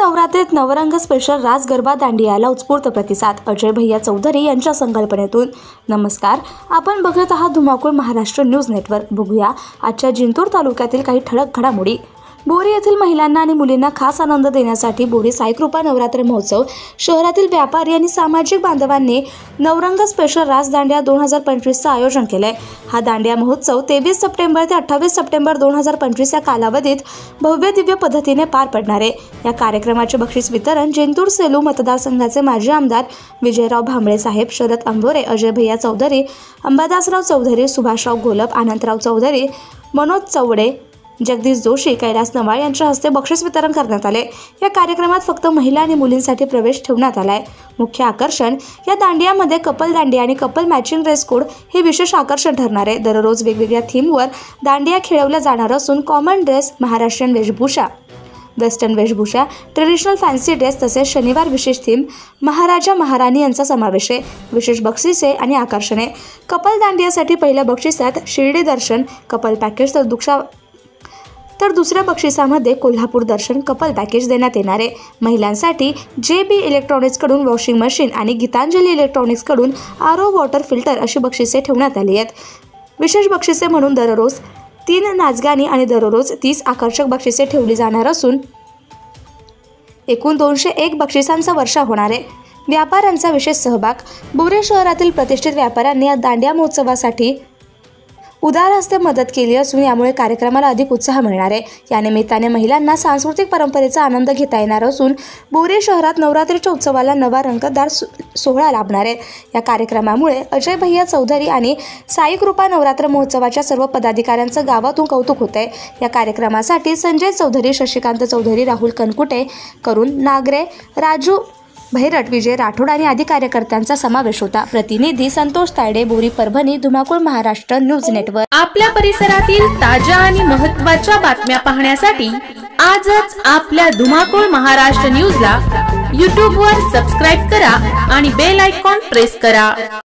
नवरात्रीत Navrang special रास गरबा दांडियाला उत्स्फूर्त प्रतिसाद अजय भैया चौधरी यांच्या संकल्पनेतून। नमस्कार, आपण बघत आहात धुमाकूळ महाराष्ट्र न्यूज नेटवर्क। बघूया आजच्या जिंतूर तालुक्यातील काही ठळक घडामोडी। बोरी येथील महिलांना आणि मुलींना खास आनंद देण्यासाठी बोरी साई कृपा नवरात्र महोत्सव शहरातील व्यापारी आणि सामाजिक बांधवांनी नवरंग स्पेशल रास दांडिया 2025 चं आयोजन केले। हा दांडिया महोत्सव 23 सप्टेंबर ते 28 सप्टेंबर 2025 या कालावधीत भव्य दिव्य पद्धतीने पार पडणार आहे। या कार्यक्रमाचे बक्षीस वितरण जिंतूर सेलू मतदारसंघाचे माजी आमदार विजयराव भांबळे साहेब, शरद अंभोरे, अजय भैया चौधरी, अंबादासराव चौधरी, सुभाषराव घोलप, आनंदराव चौधरी, मनोज चौडे, जगदीश जोशी, कैलास नवाळ यांच्या हस्ते बक्षीस वितरण करण्यात आले। या कार्यक्रमात फक्त महिला आणि मुलींसाठी प्रवेश ठेवण्यात आलाय। मुख्य आकर्षण या दांडियामध्ये कपल दांडिया आणि कपल मॅचिंग ड्रेस कोड हे विशेष आकर्षण ठरणार आहे। दररोज वेगवेगळ्या थीमवर दांडिया खेळवल्या जाणार असून कॉमन ड्रेस, महाराष्ट्रीयन वेशभूषा, वेस्टर्न वेशभूषा, ट्रेडिशनल फॅन्सी ड्रेस तसेच शनिवार विशेष थीम महाराजा महाराणी यांचा समावेश आहे। विशेष बक्षिसे आणि आकर्षणे। कपल दांडियासाठी पहिल्या बक्षिसात शिर्डी दर्शन कपल पॅकेज तर दुसऱ्या बक्षिसामध्ये कोल्हापूर दर्शन कपल पॅकेज देण्यात येणार आहे। महिलांसाठी JB इलेक्ट्रॉनिक्सकडून वॉशिंग मशीन आणि गीतांजली इलेक्ट्रॉनिक्सकडून RO वॉटर फिल्टर अशी बक्षिसे ठेवण्यात आली आहेत। विशेष बक्षिसे म्हणून दररोज 3 नाचगाणी आणि दररोज 30 आकर्षक बक्षिसे ठेवली जाणार असून एकूण 201 बक्षिसांचा वर्षा होणार आहे। व्यापाऱ्यांचा विशेष सहभाग। बोरी शहरातील प्रतिष्ठित व्यापाऱ्यांनी या दांडिया महोत्सवासाठी उदार हस्ते मदत केली असून यामुळे कार्यक्रमाला अधिक उत्साह मिळणार आहे। या निमित्ताने महिलांना सांस्कृतिक परंपरेचा आनंद घेता येणार असून बोरी शहरात नवरात्रीच्या उत्सवाला नवा रंगतदार सोहळा लाभणार आहे। या कार्यक्रमामुळे अजय भैया चौधरी आणि साई कृपा नवरात्र महोत्सवाच्या सर्व पदाधिकाऱ्यांचं गावातून कौतुक होत आहे। या कार्यक्रमासाठी संजय चौधरी, शशिकांत चौधरी, राहुल कनकुटे, करून नागरे, राजू भैरट, विजय राठोड आणि आदी कार्यकर्त्यांचा समावेश होता। प्रतिनिधी संतोष तायडे, बोरी, परभणी, धुमाकूळ महाराष्ट्र न्यूज नेटवर्क। आपल्या परिसरातील ताज्या आणि महत्त्वाच्या बातम्या पाहण्यासाठी आजच आपल्या धुमाकूळ महाराष्ट्र न्यूजला YouTube वर सबस्क्राइब करा आणि बेल आयकॉन प्रेस करा।